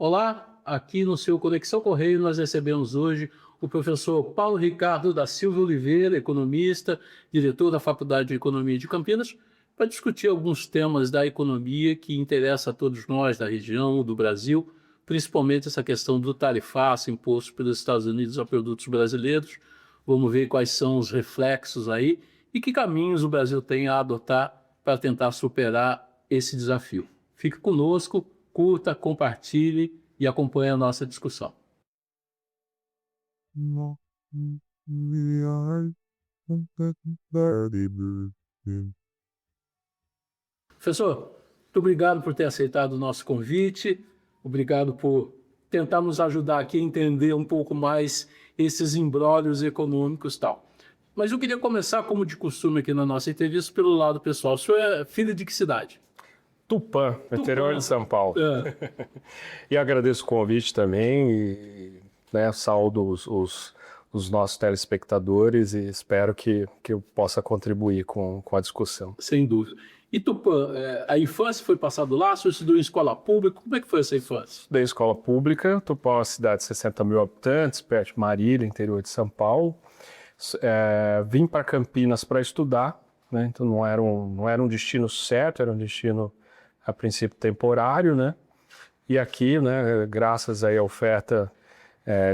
Olá, aqui no seu Conexão Correio nós recebemos hoje o professor Paulo Ricardo da Silva Oliveira, economista, diretor da Faculdade de Economia de Campinas, para discutir alguns temas da economia que interessam a todos nós da região, do Brasil, principalmente essa questão do tarifaço imposto pelos Estados Unidos a produtos brasileiros. Vamos ver quais são os reflexos aí e que caminhos o Brasil tem a adotar para tentar superar esse desafio. Fique conosco, curta, compartilhe e acompanhe a nossa discussão. Professor, muito obrigado por ter aceitado o nosso convite, obrigado por tentar nos ajudar aqui a entender um pouco mais esses imbróglios econômicos e tal. Mas eu queria começar, como de costume aqui na nossa entrevista, pelo lado pessoal. O senhor é filho de que cidade? Tupã, no interior de São Paulo. E agradeço o convite também e saúdo os nossos telespectadores e espero que eu possa contribuir com a discussão. Sem dúvida. E Tupã, a infância foi passada lá? O senhor estudou em escola pública? Como é que foi essa infância? Estudei em escola pública. Tupã é uma cidade de 60 mil habitantes, perto de Marília, interior de São Paulo. Vim para Campinas para estudar, né? Então não era um destino certo, era um destino a princípio temporário, né? E aqui, né, graças aí à oferta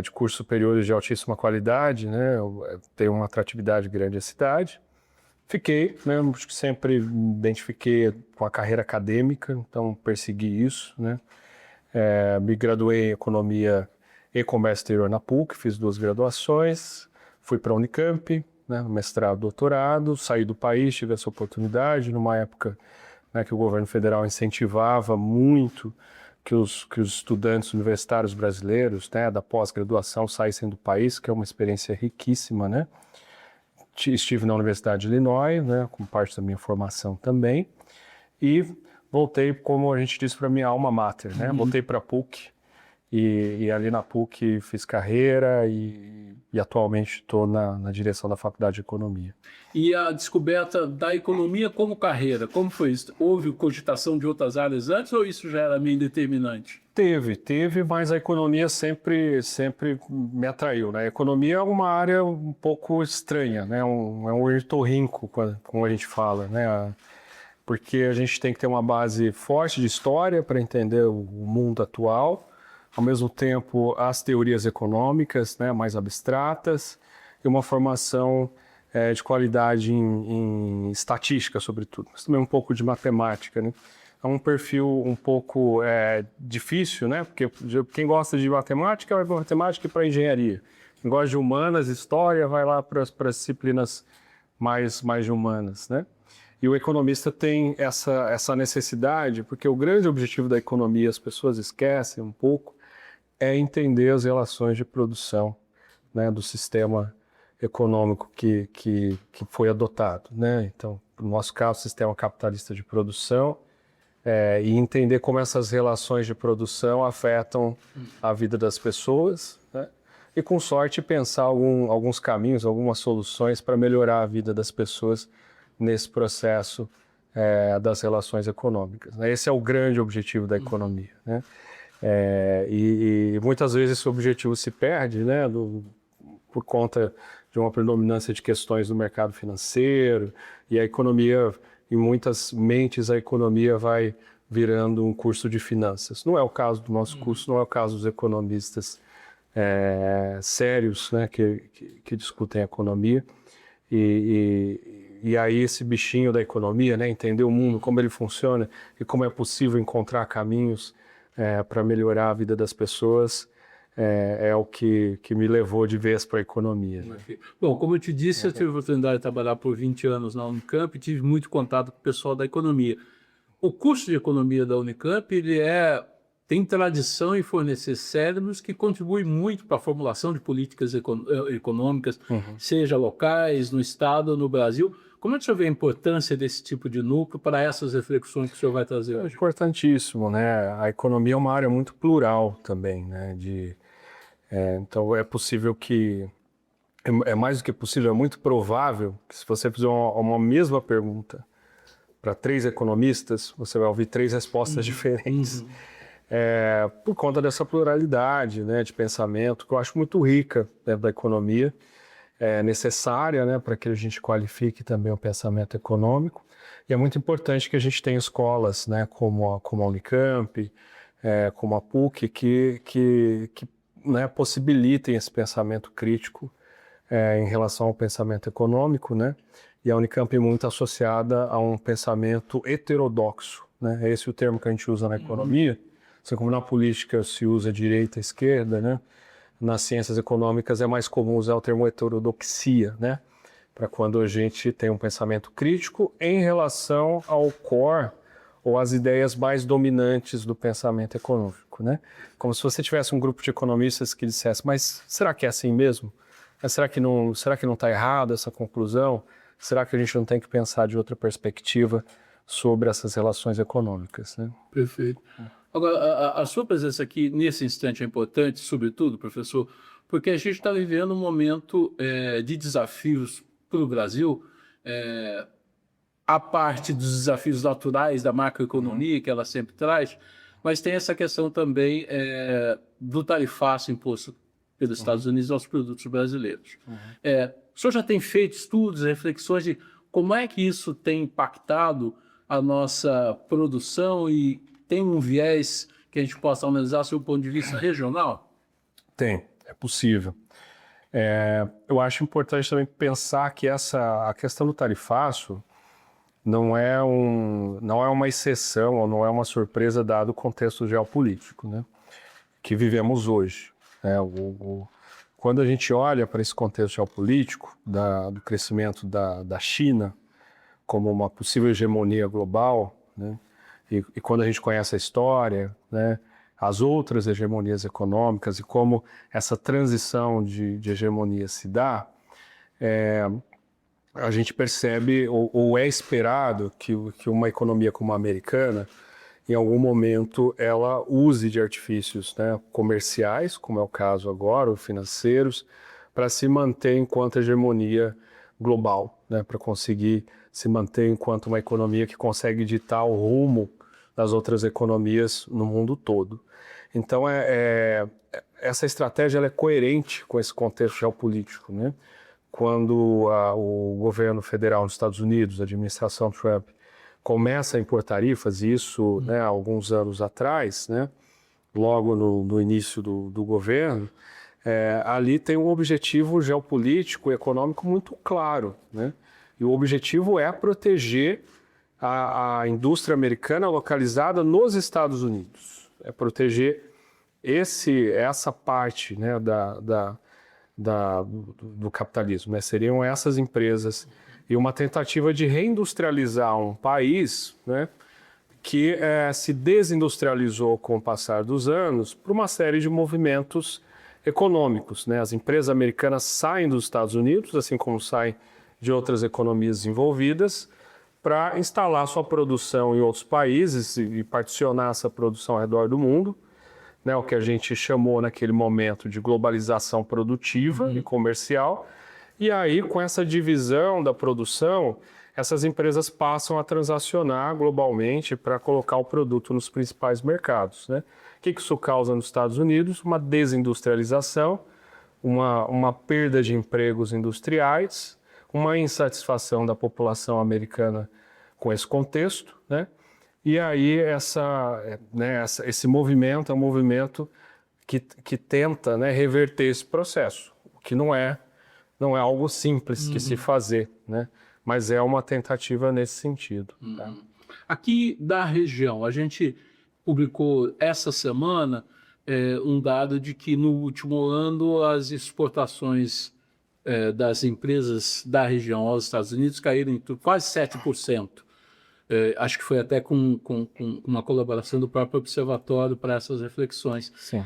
de cursos superiores de altíssima qualidade, né, tem uma atratividade grande a cidade. Fiquei, né, acho que sempre me identifiquei com a carreira acadêmica, então persegui isso, né. Me graduei em Economia e Comércio Exterior na PUC, fiz 2 graduações, fui para a Unicamp, né, mestrado, doutorado, saí do país, tive essa oportunidade numa época, né, que o governo federal incentivava muito que os estudantes universitários brasileiros, né, da pós-graduação saíssem do país, que é uma experiência riquíssima, né? Estive na Universidade de Illinois, né, como parte da minha formação também, e voltei, como a gente disse, para a minha alma mater, né? Voltei para a PUC e ali na PUC fiz carreira e atualmente estou na direção da Faculdade de Economia. E a descoberta da economia como carreira, como foi isso? Houve cogitação de outras áreas antes ou isso já era meio determinante? Teve, mas a economia sempre me atraiu, né? A economia é uma área um pouco estranha, né? É um ornitorrinco, como a gente fala, né? Porque a gente tem que ter uma base forte de história para entender o mundo atual, ao mesmo tempo as teorias econômicas, né, mais abstratas, e uma formação de qualidade em estatística, sobretudo, mas também um pouco de matemática, né? É um perfil um pouco difícil, né? Porque quem gosta de matemática vai para matemática e para engenharia. Quem gosta de humanas, história, vai lá para as disciplinas mais de humanas, né? E o economista tem essa necessidade, porque o grande objetivo da economia, as pessoas esquecem um pouco, é entender as relações de produção, né, do sistema econômico que foi adotado, né? Então, no nosso caso, sistema capitalista de produção, e entender como essas relações de produção afetam a vida das pessoas, né? E, com sorte, pensar alguns caminhos, algumas soluções para melhorar a vida das pessoas nesse processo das relações econômicas, né? Esse é o grande objetivo da economia, né? E muitas vezes esse objetivo se perde, né, por conta de uma predominância de questões do mercado financeiro, e a economia, em muitas mentes, a economia vai virando um curso de finanças. Não é o caso do nosso curso, não é o caso dos economistas sérios, né, que discutem a economia. E aí esse bichinho da economia, né, entender o mundo, como ele funciona e como é possível encontrar caminhos para melhorar a vida das pessoas, é o que me levou de vez para a economia. Né? Bom, como eu te disse, eu tive a oportunidade de trabalhar por 20 anos na Unicamp e tive muito contato com o pessoal da economia. O curso de economia da Unicamp tem tradição em fornecer cérebros que contribuem muito para a formulação de políticas econômicas, seja locais, no Estado ou no Brasil. Como é que o senhor vê a importância desse tipo de núcleo para essas reflexões que o senhor vai trazer hoje? É importantíssimo, né? A economia é uma área muito plural também, né? Então é possível que, é mais do que possível, é muito provável que se você fizer uma mesma pergunta para 3 economistas, você vai ouvir 3 respostas diferentes. por conta dessa pluralidade, né, de pensamento, que eu acho muito rica dentro da economia, necessária, né, para que a gente qualifique também o pensamento econômico. E é muito importante que a gente tenha escolas, né, como a Unicamp, como a PUC, que né, possibilitem esse pensamento crítico em relação ao pensamento econômico, né? E a Unicamp é muito associada a um pensamento heterodoxo, né? É esse o termo que a gente usa na economia. Assim como na política se usa direita e esquerda, né? Nas ciências econômicas é mais comum usar o termo heterodoxia, né? Para quando a gente tem um pensamento crítico em relação ao core ou às ideias mais dominantes do pensamento econômico, né? Como se você tivesse um grupo de economistas que dissesse, mas será que é assim mesmo? Será que não está errado essa conclusão? Será que a gente não tem que pensar de outra perspectiva sobre essas relações econômicas, né? Perfeito. Agora, a sua presença aqui nesse instante é importante, sobretudo, professor, porque a gente está vivendo um momento de desafios para o Brasil, a parte dos desafios naturais da macroeconomia, que ela sempre traz, mas tem essa questão também do tarifaço imposto pelos Estados Unidos aos produtos brasileiros. O senhor já tem feito estudos, reflexões de como é que isso tem impactado a nossa produção e tem um viés que a gente possa analisar do ponto de vista regional? Tem, é possível. Eu acho importante também pensar que a questão do tarifaço não é uma exceção ou não é uma surpresa dado o contexto geopolítico, né, que vivemos hoje. Né? Quando a gente olha para esse contexto geopolítico do crescimento da China como uma possível hegemonia global, né, e quando a gente conhece a história, né, as outras hegemonias econômicas e como essa transição de hegemonia se dá, a gente percebe, ou é esperado, que uma economia como a americana, em algum momento, ela use de artifícios, né, comerciais, como é o caso agora, ou financeiros, para se manter enquanto hegemonia global, né, para conseguir se manter enquanto uma economia que consegue ditar o rumo das outras economias no mundo todo. Então, essa estratégia ela é coerente com esse contexto geopolítico, né? Quando o governo federal nos Estados Unidos, a administração Trump, começa a impor tarifas, isso né, há alguns anos atrás, né, logo no início do governo, ali tem um objetivo geopolítico e econômico muito claro, né? E o objetivo é proteger a indústria americana localizada nos Estados Unidos, é proteger essa parte, né, do capitalismo, né? Seriam essas empresas e uma tentativa de reindustrializar um país, né, que se desindustrializou com o passar dos anos por uma série de movimentos econômicos, né? As empresas americanas saem dos Estados Unidos, assim como saem de outras economias desenvolvidas, para instalar sua produção em outros países e particionar essa produção ao redor do mundo, né, o que a gente chamou naquele momento de globalização produtiva e comercial. E aí, com essa divisão da produção, essas empresas passam a transacionar globalmente para colocar o produto nos principais mercados, né? O que isso causa nos Estados Unidos? Uma desindustrialização, uma perda de empregos industriais, uma insatisfação da população americana com esse contexto, né? E aí esse movimento é um movimento que tenta, né, reverter esse processo, o que não é algo simples de se fazer, né? Mas é uma tentativa nesse sentido. Tá? Aqui da região, a gente publicou essa semana um dado de que no último ano as exportações das empresas da região aos Estados Unidos caíram em quase 7%. Acho que foi até com uma colaboração do próprio observatório para essas reflexões. Sim.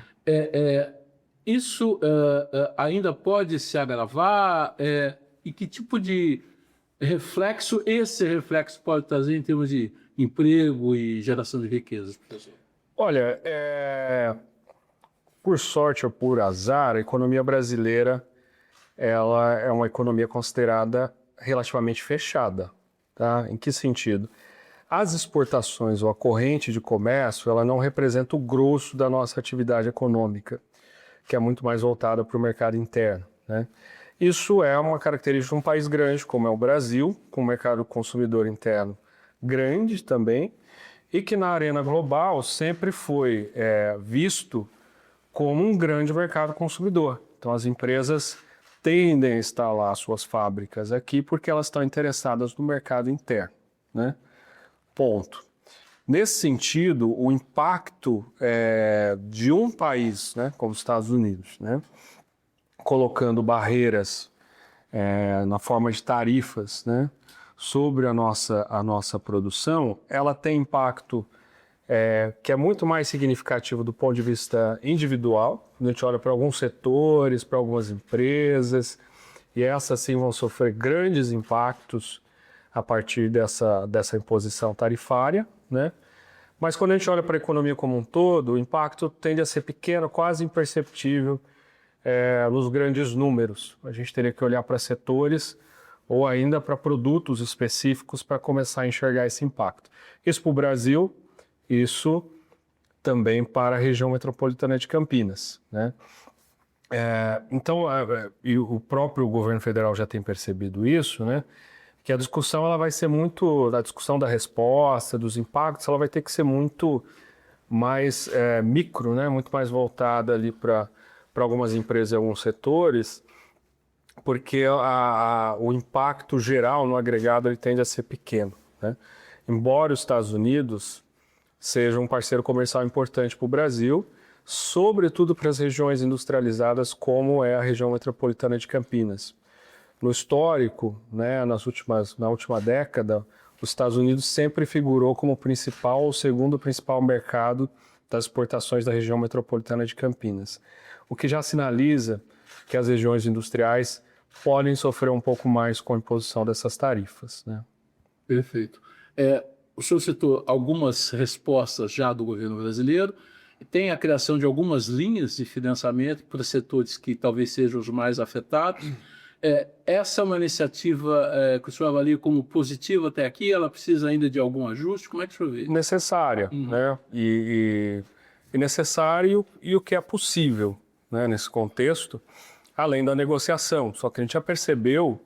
Isso ainda pode se agravar? E que tipo de reflexo esse reflexo pode trazer em termos de emprego e geração de riquezas, professor? Olha, por sorte ou por azar, a economia brasileira ela é uma economia considerada relativamente fechada. Tá? Em que sentido? As exportações ou a corrente de comércio, ela não representa o grosso da nossa atividade econômica, que é muito mais voltada para o mercado interno, né? Isso é uma característica de um país grande, como é o Brasil, com um mercado consumidor interno grande também, e que na arena global sempre foi visto como um grande mercado consumidor. Então as empresas tendem a instalar suas fábricas aqui porque elas estão interessadas no mercado interno, né? Ponto. Nesse sentido, o impacto de um país, né, como os Estados Unidos, né, colocando barreiras na forma de tarifas, né, sobre a nossa produção, ela tem impacto que é muito mais significativo do ponto de vista individual. A gente olha para alguns setores, para algumas empresas, e essas sim vão sofrer grandes impactos a partir dessa imposição tarifária, né? Mas quando a gente olha para a economia como um todo, o impacto tende a ser pequeno, quase imperceptível nos grandes números. A gente teria que olhar para setores ou ainda para produtos específicos para começar a enxergar esse impacto. Isso para o Brasil, isso também para a região metropolitana de Campinas, né? Então, e o próprio governo federal já tem percebido isso, né? Que a discussão ela vai ser muito, a discussão da resposta, dos impactos, ela vai ter que ser muito mais micro, né? Muito mais voltada ali para algumas empresas e alguns setores, porque o impacto geral no agregado ele tende a ser pequeno, né? Embora os Estados Unidos seja um parceiro comercial importante para o Brasil, sobretudo para as regiões industrializadas como é a região metropolitana de Campinas. No histórico, né, na última década, os Estados Unidos sempre figurou como o principal ou segundo principal mercado das exportações da região metropolitana de Campinas, o que já sinaliza que as regiões industriais podem sofrer um pouco mais com a imposição dessas tarifas, né? Perfeito. O senhor citou algumas respostas já do governo brasileiro, tem a criação de algumas linhas de financiamento para setores que talvez sejam os mais afetados. Essa é uma iniciativa que o senhor avalia como positiva até aqui? Ela precisa ainda de algum ajuste? Como é que o senhor vê? Necessária, né? E necessário e o que é possível, né, nesse contexto, além da negociação. Só que a gente já percebeu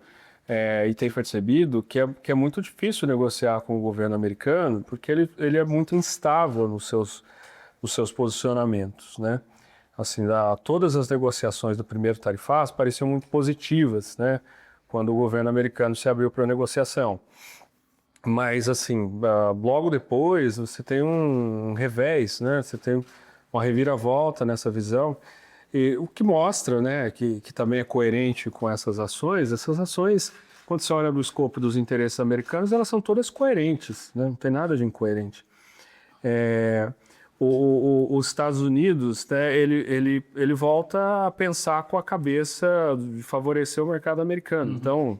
e tem percebido que é muito difícil negociar com o governo americano, porque ele é muito instável nos seus posicionamentos, né? Assim, todas as negociações do primeiro tarifaço pareciam muito positivas, né? Quando o governo americano se abriu para a negociação. Mas, assim, logo depois você tem um revés, né? Você tem uma reviravolta nessa visão, e o que mostra, né, que também é coerente com essas ações, quando você olha no escopo dos interesses americanos, elas são todas coerentes, né? Não tem nada de incoerente. Os Estados Unidos, né, ele volta a pensar com a cabeça de favorecer o mercado americano. Então,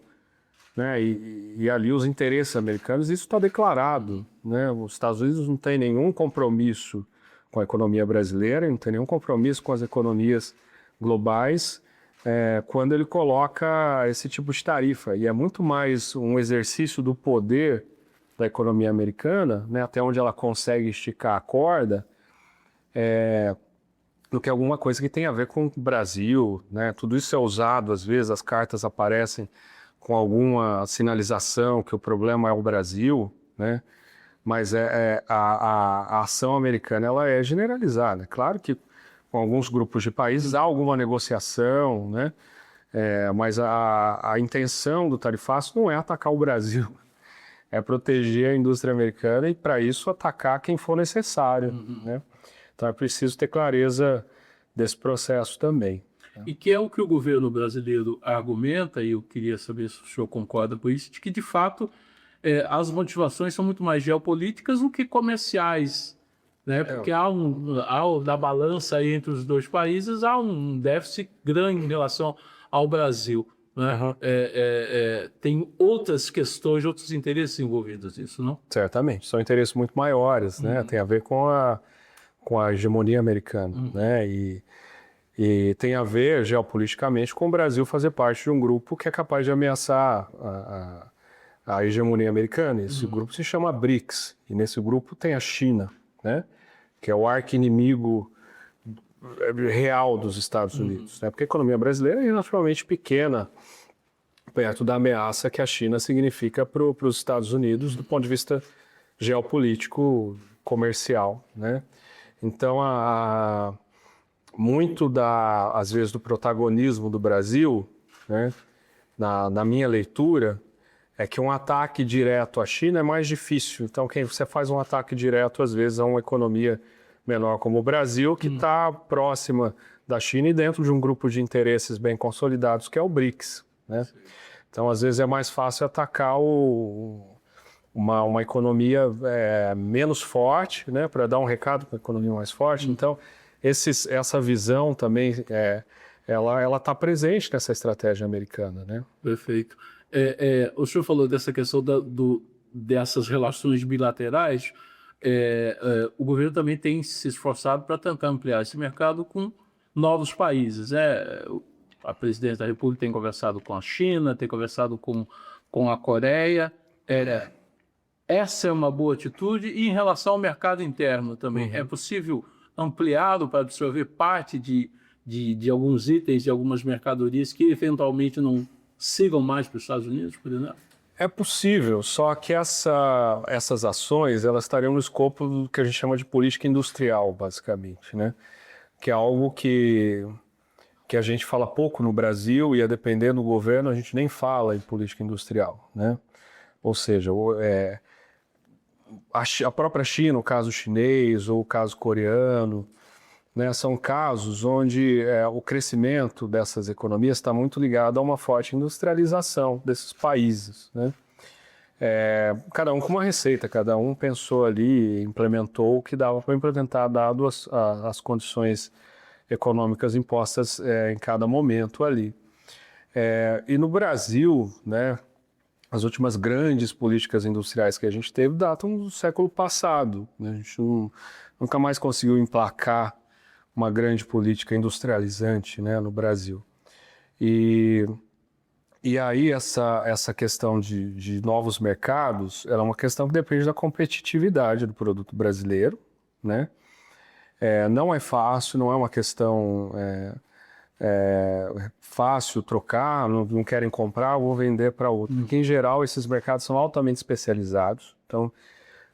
né, e ali os interesses americanos, isso está declarado, né? Os Estados Unidos não tem nenhum compromisso com a economia brasileira, não tem nenhum compromisso com as economias globais quando ele coloca esse tipo de tarifa. E é muito mais um exercício do poder da economia americana, né, até onde ela consegue esticar a corda, do que alguma coisa que tem a ver com o Brasil, né? Tudo isso é usado, às vezes as cartas aparecem com alguma sinalização que o problema é o Brasil, né? Mas a ação americana ela é generalizada. Claro que com alguns grupos de países há alguma negociação, né? Mas a intenção do tarifaço não é atacar o Brasil, é proteger a indústria americana e, para isso, atacar quem for necessário, né? Então é preciso ter clareza desse processo também. E que é o que o governo brasileiro argumenta, e eu queria saber se o senhor concorda com isso, de que, de fato, as motivações são muito mais geopolíticas do que comerciais, né? Porque na balança aí entre os dois países há um déficit grande em relação ao Brasil, né? Tem outras questões, outros interesses envolvidos nisso, não? Certamente, são interesses muito maiores, né? Tem a ver com a hegemonia americana, né? E tem a ver geopoliticamente com o Brasil fazer parte de um grupo que é capaz de ameaçar a hegemonia americana. Esse grupo se chama BRICS, e nesse grupo tem a China, né? Que é o arqui-inimigo real dos Estados Unidos, né? Porque a economia brasileira é naturalmente pequena, perto da ameaça que a China significa para os Estados Unidos do ponto de vista geopolítico, comercial, né? Então, muito às vezes, do protagonismo do Brasil, né, na minha leitura, é que um ataque direto à China é mais difícil. Então, quem você faz um ataque direto, às vezes, a uma economia menor como o Brasil, que está próxima da China e dentro de um grupo de interesses bem consolidados, que é o BRICS, né? Então, às vezes, é mais fácil atacar uma economia menos forte, né, para dar um recado para a economia mais forte. Então, essa visão também, ela está presente nessa estratégia americana, né? Perfeito. O senhor falou dessa questão dessas relações bilaterais. O governo também tem se esforçado para tentar ampliar esse mercado com novos países, né? A presidente da República tem conversado com a China, tem conversado com a Coreia. Essa é uma boa atitude. E em relação ao mercado interno também, é possível ampliá-lo para absorver parte de alguns itens, de algumas mercadorias que eventualmente não sigam mais para os Estados Unidos, por exemplo? É possível, só que essas ações elas estariam no escopo do que a gente chama de política industrial, basicamente, né? Que é algo que a gente fala pouco no Brasil e, a depender do governo, a gente nem fala em política industrial, né? Ou seja, a própria China, o caso chinês ou o caso coreano, né, são casos onde o crescimento dessas economias está muito ligado a uma forte industrialização desses países, né? Cada um com uma receita, cada um pensou ali, implementou o que dava para implementar, dado as condições econômicas impostas em cada momento ali. E no Brasil, né, as últimas grandes políticas industriais que a gente teve datam do século passado, né? A gente nunca mais conseguiu emplacar uma grande política industrializante, né, no Brasil. E aí essa questão de novos mercados, ela é uma questão que depende da competitividade do produto brasileiro, né? Não é fácil, não é uma questão fácil trocar, não querem comprar, vou vender para outro. Porque, em geral, esses mercados são altamente especializados. Então,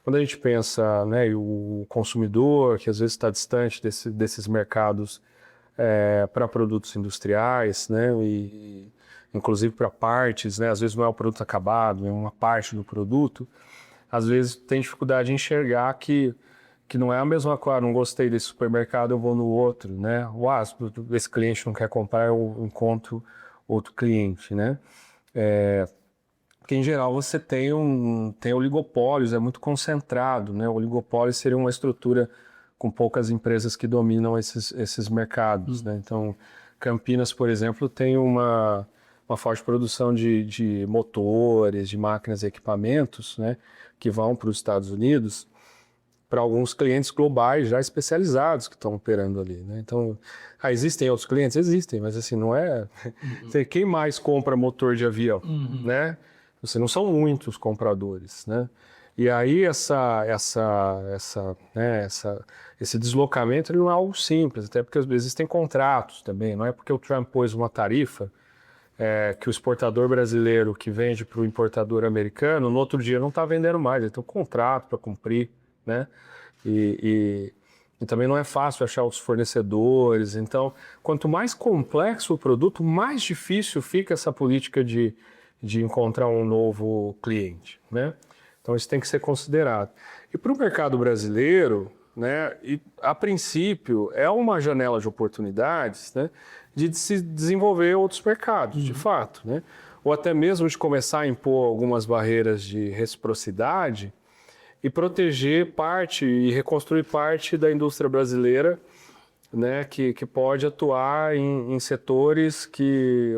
quando a gente pensa, né, o consumidor, que às vezes está distante desses mercados para produtos industriais, né, e inclusive para partes, né, às vezes não é o produto acabado, é uma parte do produto, às vezes tem dificuldade em enxergar que não é a mesma coisa, não gostei desse supermercado, eu vou no outro, né? Esse cliente não quer comprar, eu encontro outro cliente, né? Porque, em geral, você tem oligopólios, é muito concentrado, né? O oligopólio seria uma estrutura com poucas empresas que dominam esses mercados, né? Então, Campinas, por exemplo, tem uma forte produção de motores, de máquinas e equipamentos, né? Que vão para os Estados Unidos, para alguns clientes globais já especializados que estão operando ali, né? Então, existem outros clientes? Existem, mas assim, não é... Quem mais compra motor de avião, né? Não são muitos compradores, né? E aí esse deslocamento ele não é algo simples, até porque às vezes existem contratos também, não é porque o Trump pôs uma tarifa que o exportador brasileiro que vende para o importador americano, no outro dia não está vendendo mais, ele tem um contrato para cumprir, né? E também não é fácil achar os fornecedores. Então, quanto mais complexo o produto, mais difícil fica essa política de encontrar um novo cliente, né? Então, isso tem que ser considerado. E para o mercado brasileiro, né, a princípio, é uma janela de oportunidades, né, de se desenvolver outros mercados, de fato, né? Ou até mesmo de começar a impor algumas barreiras de reciprocidade e proteger parte e reconstruir parte da indústria brasileira, né, que pode atuar em setores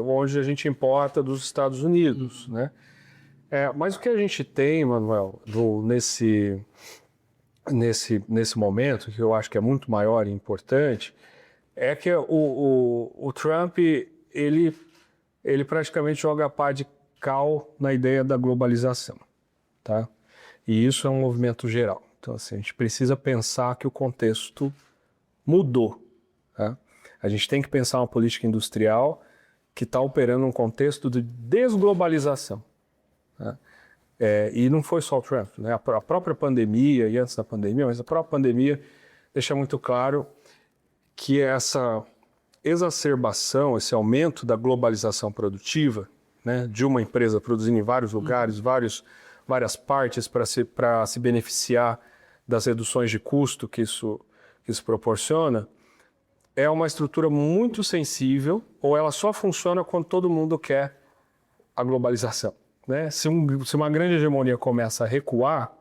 onde a gente importa dos Estados Unidos, né? Mas o que a gente tem, Manuel, nesse momento, que eu acho que é muito maior e importante, é que o Trump ele praticamente joga a pá de radical na ideia da globalização, tá? E isso é um movimento geral. Então, assim, a gente precisa pensar que o contexto mudou, tá? A gente tem que pensar uma política industrial que está operando num contexto de desglobalização, tá? E não foi só o Trump, né? A própria pandemia, e antes da pandemia, mas a própria pandemia deixa muito claro que essa exacerbação, esse aumento da globalização produtiva, né, de uma empresa produzindo em vários lugares, várias partes para se beneficiar das reduções de custo que isso proporciona, é uma estrutura muito sensível, ou ela só funciona quando todo mundo quer a globalização, né? Se uma grande hegemonia começa a recuar,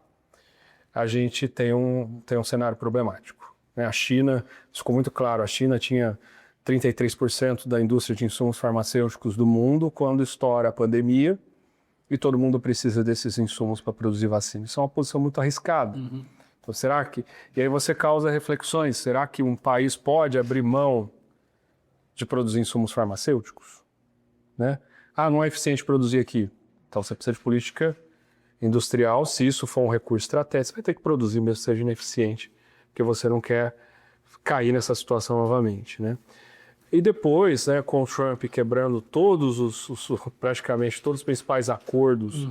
a gente tem um cenário problemático, né? A China, isso ficou muito claro, a China tinha 33% da indústria de insumos farmacêuticos do mundo quando estoura a pandemia e todo mundo precisa desses insumos para produzir vacina. Isso é uma posição muito arriscada. Então, será que... E aí você causa reflexões. Será que um país pode abrir mão de produzir insumos farmacêuticos? Né? Ah, não é eficiente produzir aqui. Então você precisa de política industrial. Se isso for um recurso estratégico, você vai ter que produzir mesmo que seja ineficiente, porque você não quer cair nessa situação novamente, né? E depois, né, com o Trump quebrando praticamente todos os principais acordos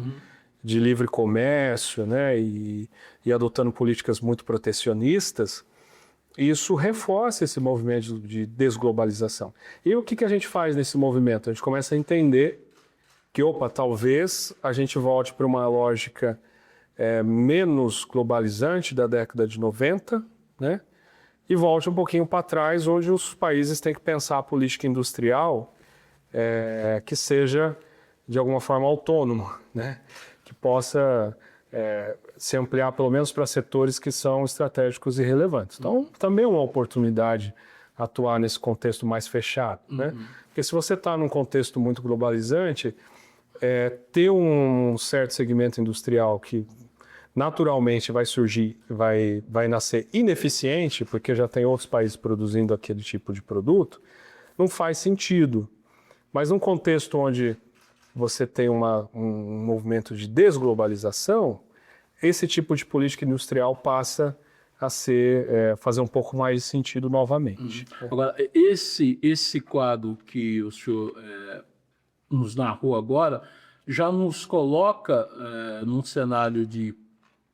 de livre comércio, né, e adotando políticas muito protecionistas, isso reforça esse movimento de desglobalização. E o que a gente faz nesse movimento? A gente começa a entender que, talvez a gente volte para uma lógica menos globalizante da década de 90, né? E volte um pouquinho para trás, onde os países têm que pensar a política industrial que seja, de alguma forma, autônoma, né? Que possa se ampliar, pelo menos, para setores que são estratégicos e relevantes. Então, também é uma oportunidade atuar nesse contexto mais fechado, né? Porque se você está num contexto muito globalizante, ter um certo segmento industrial que naturalmente vai surgir, vai nascer ineficiente, porque já tem outros países produzindo aquele tipo de produto, não faz sentido. Mas num contexto onde você tem um movimento de desglobalização, esse tipo de política industrial passa a fazer um pouco mais de sentido novamente. Agora, esse quadro que o senhor nos narrou agora já nos coloca num cenário de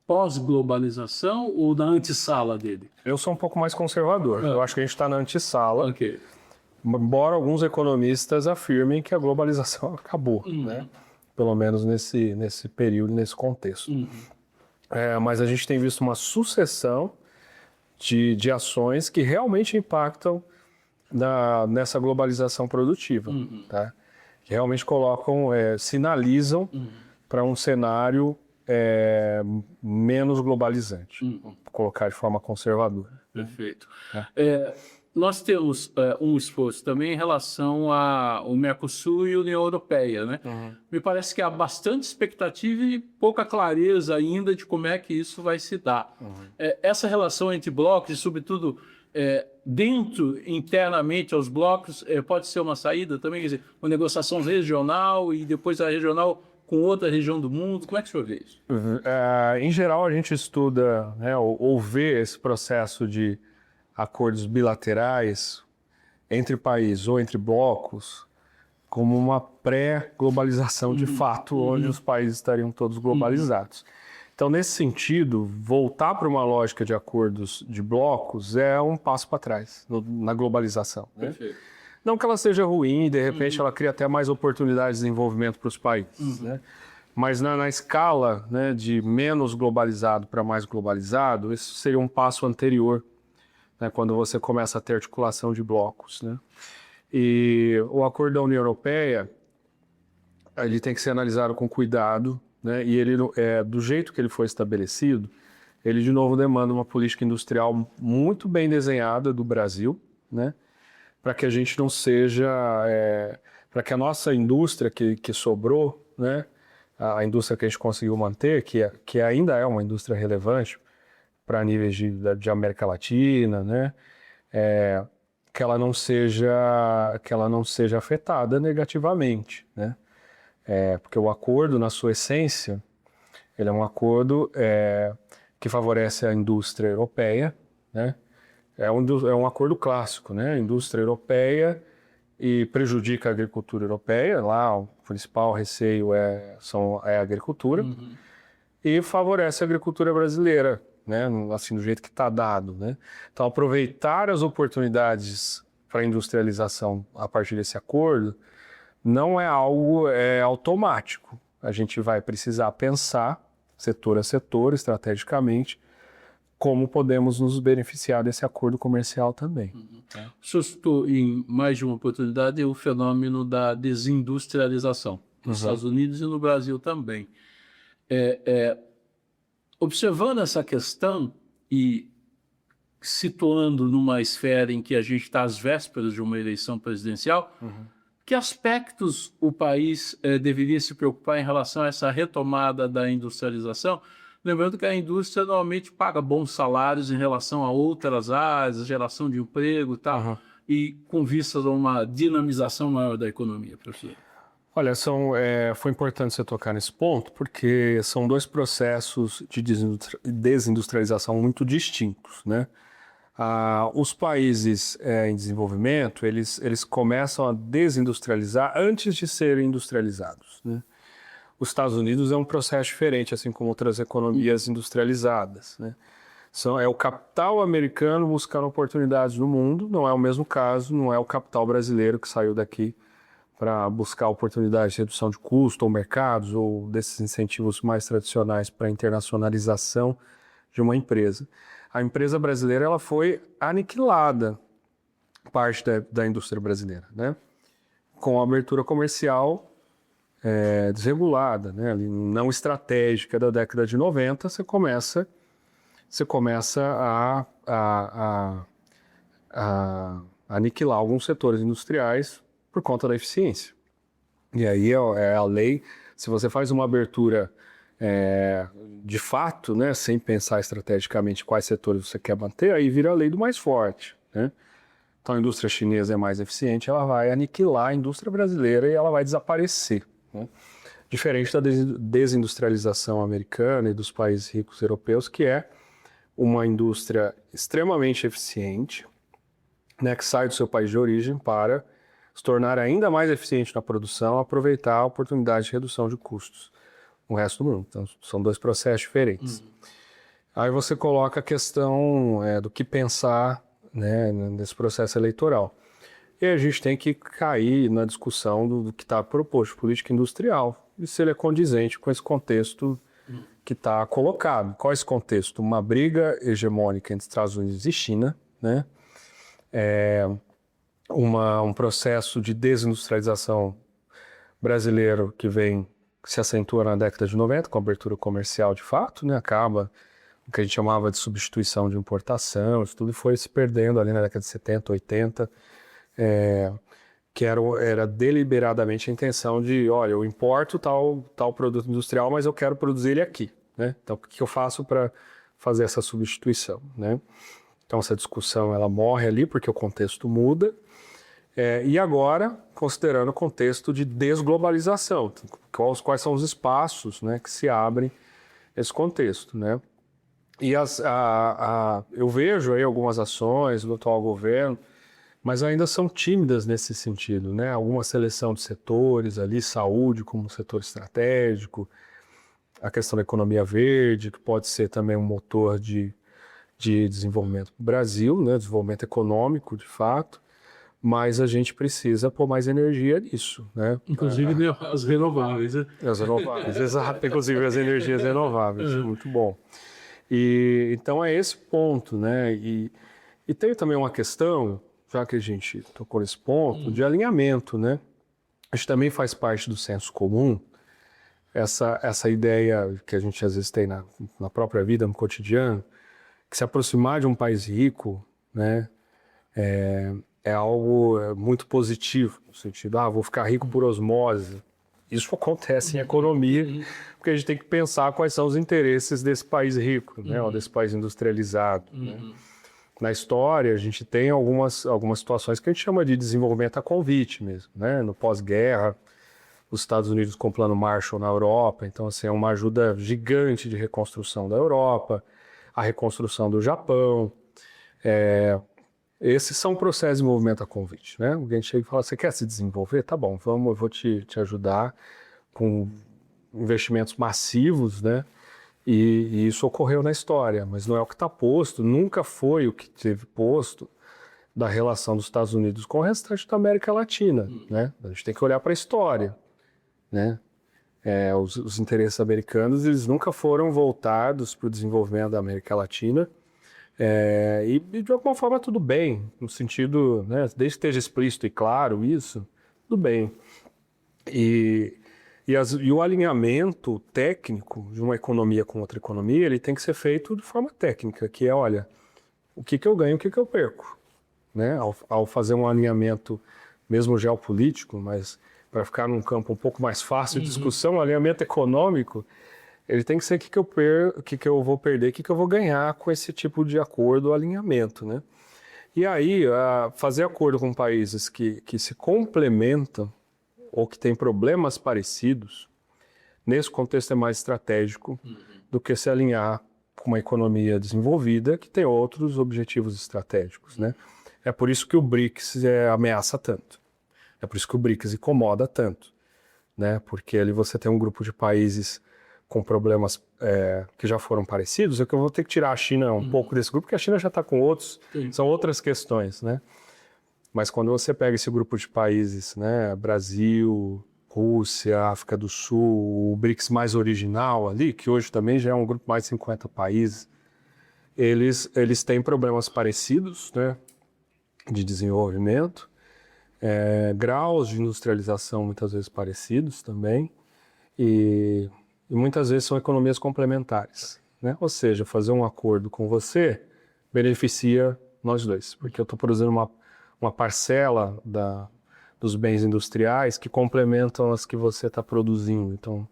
pós-globalização ou na antessala dele? Eu sou um pouco mais conservador. Eu acho que a gente está na antessala. Ok. Embora alguns economistas afirmem que a globalização acabou, né? Pelo menos nesse período, nesse contexto. Mas a gente tem visto uma sucessão de ações que realmente impactam nessa globalização produtiva, tá? Que realmente sinalizam para um cenário menos globalizante, vou colocar de forma conservadora. Perfeito. Nós temos um esforço também em relação ao Mercosul e a União Europeia, né? Me parece que há bastante expectativa e pouca clareza ainda de como é que isso vai se dar. Essa relação entre blocos e, sobretudo, internamente aos blocos, pode ser uma saída também? Quer dizer, uma negociação regional e depois a regional com outra região do mundo. Como é que o senhor vê isso? Em geral, a gente estuda, né, ou vê esse processo de acordos bilaterais entre países ou entre blocos como uma pré-globalização de fato, onde os países estariam todos globalizados. Então, nesse sentido, voltar para uma lógica de acordos de blocos é um passo para trás na globalização, né? Perfeito. Não que ela seja ruim, de repente ela cria até mais oportunidades de desenvolvimento para os países, né? Mas na escala, né, de menos globalizado para mais globalizado, isso seria um passo anterior, né, quando você começa a ter articulação de blocos, né? E o acordo da União Europeia, ele tem que ser analisado com cuidado, né? E ele, do jeito que ele foi estabelecido, ele de novo demanda uma política industrial muito bem desenhada do Brasil, né? Para que a gente não seja, para que a nossa indústria que sobrou, né? A indústria que a gente conseguiu manter, que ainda é uma indústria relevante para níveis de América Latina, né? Que ela não seja afetada negativamente, né? Porque o acordo, na sua essência, ele é um acordo que favorece a indústria europeia, né? É um acordo clássico, né? A indústria europeia e prejudica a agricultura europeia. Lá o principal receio é a agricultura. E favorece a agricultura brasileira, né? Assim, do jeito que está dado, né? Então, aproveitar as oportunidades para a industrialização a partir desse acordo não é algo automático. A gente vai precisar pensar, setor a setor, estrategicamente, como podemos nos beneficiar desse acordo comercial também. O senhor citou em mais de uma oportunidade o fenômeno da desindustrialização nos Estados Unidos e no Brasil também. Observando essa questão e situando numa esfera em que a gente está às vésperas de uma eleição presidencial, que aspectos o país deveria se preocupar em relação a essa retomada da industrialização? Lembrando que a indústria normalmente paga bons salários em relação a outras áreas, geração de emprego e tal, e com vistas a uma dinamização maior da economia, professor. Olha, foi importante você tocar nesse ponto, porque são dois processos de desindustrialização muito distintos, né? Os países em desenvolvimento, eles começam a desindustrializar antes de serem industrializados, né? Os Estados Unidos é um processo diferente, assim como outras economias industrializadas, né? É o capital americano buscando oportunidades no mundo, não é o mesmo caso, não é o capital brasileiro que saiu daqui para buscar oportunidades de redução de custo ou mercados ou desses incentivos mais tradicionais para a internacionalização de uma empresa. A empresa brasileira ela foi aniquilada, parte da indústria brasileira, né? Com a abertura comercial desregulada, né? Não estratégica da década de 90, você começa a aniquilar alguns setores industriais por conta da eficiência. E aí a lei, se você faz uma abertura de fato, né, sem pensar estrategicamente quais setores você quer manter, aí vira a lei do mais forte, né? Então a indústria chinesa é mais eficiente, ela vai aniquilar a indústria brasileira e ela vai desaparecer, né? Diferente da desindustrialização americana e dos países ricos europeus, que é uma indústria extremamente eficiente, né, que sai do seu país de origem para se tornar ainda mais eficiente na produção, aproveitar a oportunidade de redução de custos no resto do mundo. Então, são dois processos diferentes. Aí você coloca a questão do que pensar, né, nesse processo eleitoral. E a gente tem que cair na discussão do que está proposto de política industrial, e se ele é condizente com esse contexto que está colocado. Qual é esse contexto? Uma briga hegemônica entre Estados Unidos e China, né? Um processo de desindustrialização brasileiro que se acentua na década de 90, com a abertura comercial de fato, né? Acaba o que a gente chamava de substituição de importação, isso tudo foi se perdendo ali na década de 70, 80, que era deliberadamente a intenção de, olha, eu importo tal produto industrial, mas eu quero produzir ele aqui, né? Então, o que eu faço para fazer essa substituição, né? Então, essa discussão ela morre ali porque o contexto muda. E agora, considerando o contexto de desglobalização, quais são os espaços, né, que se abrem nesse contexto, né? E eu vejo aí algumas ações do atual governo, mas ainda são tímidas nesse sentido, né? Alguma seleção de setores ali, saúde como um setor estratégico, a questão da economia verde, que pode ser também um motor de desenvolvimento do Brasil, né? Desenvolvimento econômico, de fato, mas a gente precisa pôr mais energia nisso, né? Inclusive as renováveis, né? As renováveis, exato, inclusive as energias renováveis, muito bom. E então é esse ponto, né? E tem também uma questão, já que a gente tocou nesse ponto, de alinhamento, né? A gente também faz parte do senso comum, essa ideia que a gente às vezes tem na própria vida, no cotidiano, que se aproximar de um país rico, né, é algo muito positivo, no sentido, vou ficar rico por osmose. Isso acontece em economia, porque a gente tem que pensar quais são os interesses desse país rico, né, ou desse país industrializado, né? Na história, a gente tem algumas situações que a gente chama de desenvolvimento a convite mesmo, né? No pós-guerra, os Estados Unidos com o Plano Marshall na Europa. Então, assim, é uma ajuda gigante de reconstrução da Europa, a reconstrução do Japão. Esses são processos de movimento a convite, né? Alguém chega e fala, você quer se desenvolver? Tá bom, vamos, eu vou te ajudar com investimentos massivos, né? E isso ocorreu na história, mas não é o que está posto, nunca foi o que teve posto da relação dos Estados Unidos com o restante da América Latina, né? A gente tem que olhar para a história, né? Os interesses americanos, eles nunca foram voltados para o desenvolvimento da América Latina, e de alguma forma tudo bem, no sentido, né, desde que esteja explícito e claro isso, tudo bem. E o alinhamento técnico de uma economia com outra economia, ele tem que ser feito de forma técnica, que é, olha, o que eu ganho, o que eu perco, né? Ao fazer um alinhamento, mesmo geopolítico, mas para ficar num campo um pouco mais fácil de discussão, o alinhamento econômico, ele tem que ser o que eu vou perder, o que eu vou ganhar com esse tipo de acordo ou alinhamento, né? E aí, fazer acordo com países que se complementam ou que têm problemas parecidos, nesse contexto é mais estratégico do que se alinhar com uma economia desenvolvida que tem outros objetivos estratégicos, né? É por isso que o BRICS ameaça tanto. É por isso que o BRICS incomoda tanto, né? Porque ali você tem um grupo de países com problemas que já foram parecidos, é que eu vou ter que tirar a China um pouco desse grupo, porque a China já está com outros, são outras questões, né? Mas quando você pega esse grupo de países, né, Brasil, Rússia, África do Sul, o BRICS mais original ali, que hoje também já é um grupo mais de 50 países, eles têm problemas parecidos, né, de desenvolvimento, graus de industrialização muitas vezes parecidos também, e muitas vezes são economias complementares, né? Ou seja, fazer um acordo com você beneficia nós dois, porque eu estou produzindo uma parcela dos bens industriais que complementam as que você está produzindo. Então,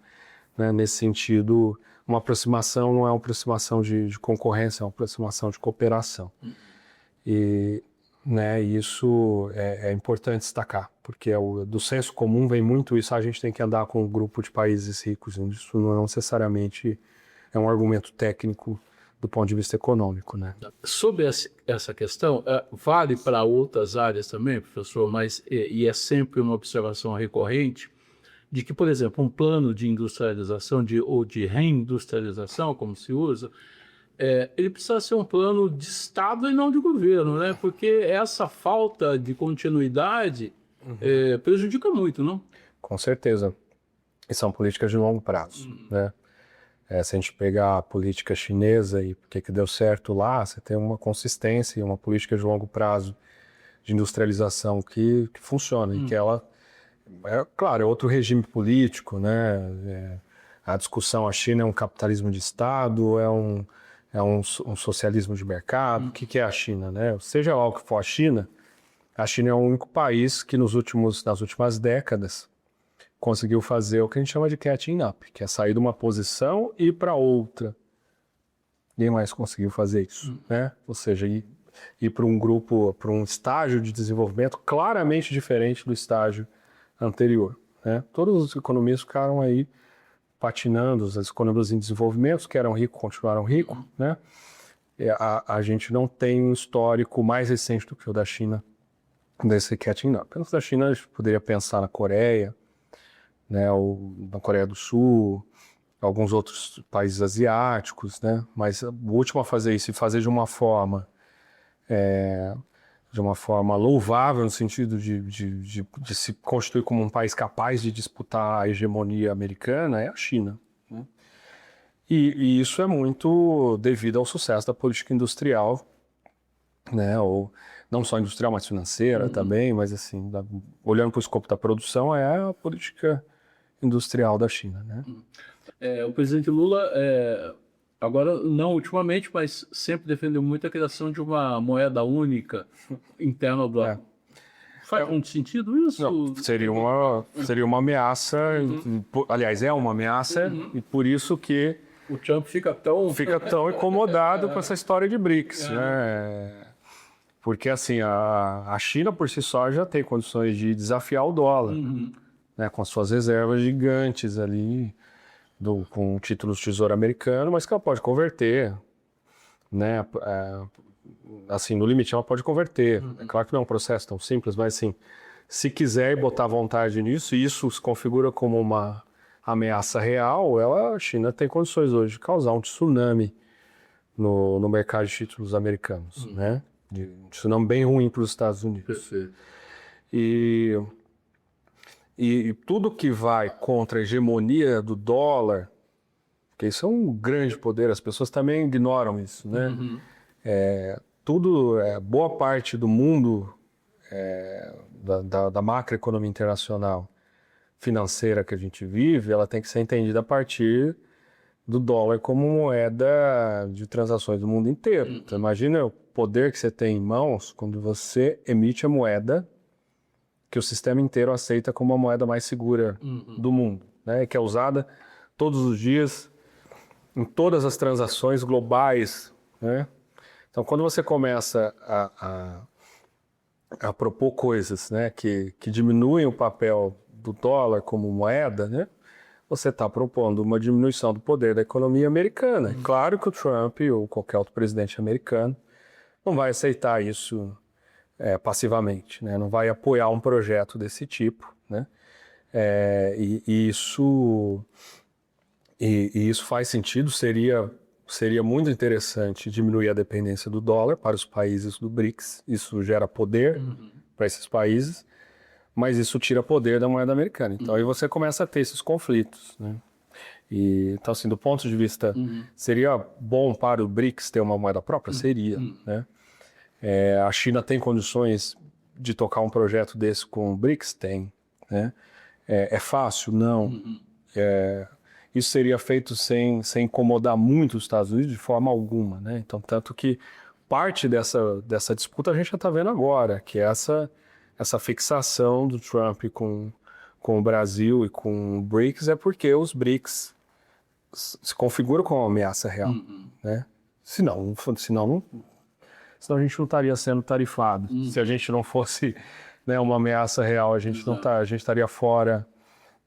né, nesse sentido, uma aproximação não é uma aproximação de concorrência, é uma aproximação de cooperação. E, né, isso é importante destacar, porque do senso comum vem muito isso, a gente tem que andar com um grupo de países ricos, isso não necessariamente é um argumento técnico do ponto de vista econômico, né? Sobre essa questão, vale para outras áreas também, professor, mas é sempre uma observação recorrente de que, por exemplo, um plano de industrialização ou de reindustrialização, como se usa, ele precisa ser um plano de Estado e não de governo, né? Porque essa falta de continuidade prejudica muito, não? Com certeza. E são políticas de longo prazo, né? Se a gente pegar a política chinesa e por que deu certo lá, você tem uma consistência e uma política de longo prazo de industrialização que funciona e que ela, claro, é outro regime político, né? A discussão, a China é um capitalismo de Estado, é um socialismo de mercado. O que é a China, né? Seja lá o que for a China é o único país que nas últimas décadas conseguiu fazer o que a gente chama de catching up, que é sair de uma posição e ir para outra. Ninguém mais conseguiu fazer isso, né? Ou seja, ir para um grupo, para um estágio de desenvolvimento claramente diferente do estágio anterior, né? Todas as economias ficaram aí patinando, as economias em desenvolvimento que eram ricos continuaram ricos, né? A gente não tem um histórico mais recente do que o da China desse catching up. Antes da China, a gente poderia pensar na Coreia, né, ou na Coreia do Sul, alguns outros países asiáticos, né? Mas o último a fazer isso e fazer de uma forma louvável no sentido de se constituir como um país capaz de disputar a hegemonia americana é a China, né? E isso é muito devido ao sucesso da política industrial, né? Ou não só industrial, mas financeira também, mas assim, olhando para o escopo da produção, é a política industrial da China, né? O presidente Lula, agora não ultimamente, mas sempre defendeu muito a criação de uma moeda única interna ao bloco. Faz muito sentido isso? Não, seria uma ameaça, aliás, é uma ameaça, e por isso que o Trump fica tão incomodado com essa história de BRICS, né? Porque assim, a China por si só já tem condições de desafiar o dólar, né, com as suas reservas gigantes ali, com títulos do Tesouro Americano, mas que ela pode converter, né? Assim, no limite ela pode converter. É claro que não é um processo tão simples, mas assim, se quiser botar vontade nisso, e isso se configura como uma ameaça real, a China tem condições hoje de causar um tsunami no mercado de títulos americanos, né? Um tsunami bem ruim para os Estados Unidos. Perfeito. E tudo que vai contra a hegemonia do dólar, porque isso é um grande poder, as pessoas também ignoram isso, né? Boa parte do mundo da macroeconomia internacional financeira que a gente vive, ela tem que ser entendida a partir do dólar como moeda de transações do mundo inteiro. Então imagina o poder que você tem em mãos quando você emite a moeda que o sistema inteiro aceita como a moeda mais segura do mundo, né? Que é usada todos os dias em todas as transações globais, né? Então, quando você começa a propor coisas, né, que diminuem o papel do dólar como moeda, né, você está propondo uma diminuição do poder da economia americana. É claro que o Trump ou qualquer outro presidente americano não vai aceitar isso passivamente, né? Não vai apoiar um projeto desse tipo, né? E isso faz sentido, seria muito interessante diminuir a dependência do dólar para os países do BRICS, isso gera poder para esses países, mas isso tira poder da moeda americana. Então aí você começa a ter esses conflitos, né? Então assim, do ponto de vista, seria bom para o BRICS ter uma moeda própria? Seria, né? A China tem condições de tocar um projeto desse com o BRICS? Tem, né? É fácil? Não. Isso seria feito sem incomodar muito os Estados Unidos de forma alguma, né? Então, tanto que parte dessa disputa a gente já está vendo agora, que é essa fixação do Trump com o Brasil e com o BRICS, é porque os BRICS se configuram como uma ameaça real, né? Senão a gente não estaria sendo tarifado. Se a gente não fosse, né, uma ameaça real, a gente estaria fora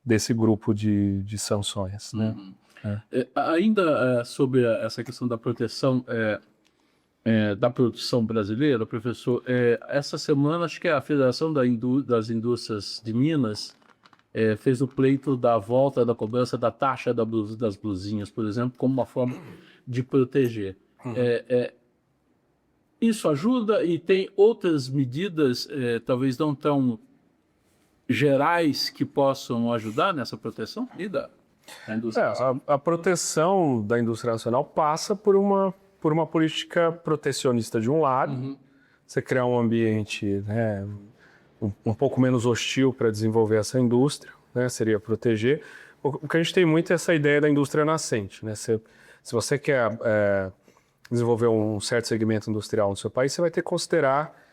desse grupo de sanções, né? Ainda sobre essa questão da proteção da produção brasileira, professor, essa semana acho que a Federação das Indústrias de Minas fez o pleito da volta da cobrança da taxa das blusinhas, por exemplo, como uma forma de proteger. Isso ajuda e tem outras medidas, talvez não tão gerais, que possam ajudar nessa proteção da indústria nacional? A proteção da indústria nacional passa por uma política protecionista de um lado, você criar um ambiente, né, um pouco menos hostil para desenvolver essa indústria, né, seria proteger. O que a gente tem muito é essa ideia da indústria nascente, né? Se você quer desenvolver um certo segmento industrial no seu país, você vai ter que considerar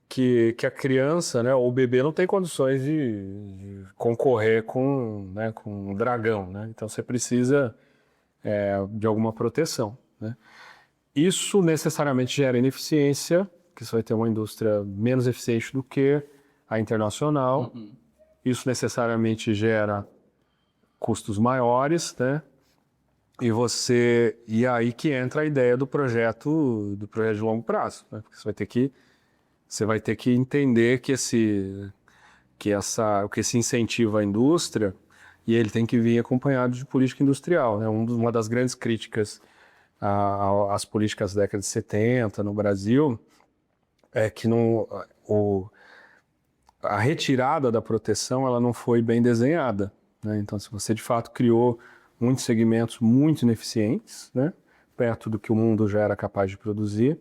que a criança, né, ou o bebê não tem condições de concorrer com um dragão, né? Então você precisa de alguma proteção, né? Isso necessariamente gera ineficiência, porque você vai ter uma indústria menos eficiente do que a internacional. Isso necessariamente gera custos maiores, né? E aí que entra a ideia do projeto de longo prazo, né? Porque você vai ter que entender que esse incentivo à indústria, e ele tem que vir acompanhado de política industrial, né? Uma das grandes críticas às políticas da década de 70 no Brasil é que a retirada da proteção ela não foi bem desenhada, né? Então, se você de fato criou muitos segmentos muito ineficientes, né, perto do que o mundo já era capaz de produzir,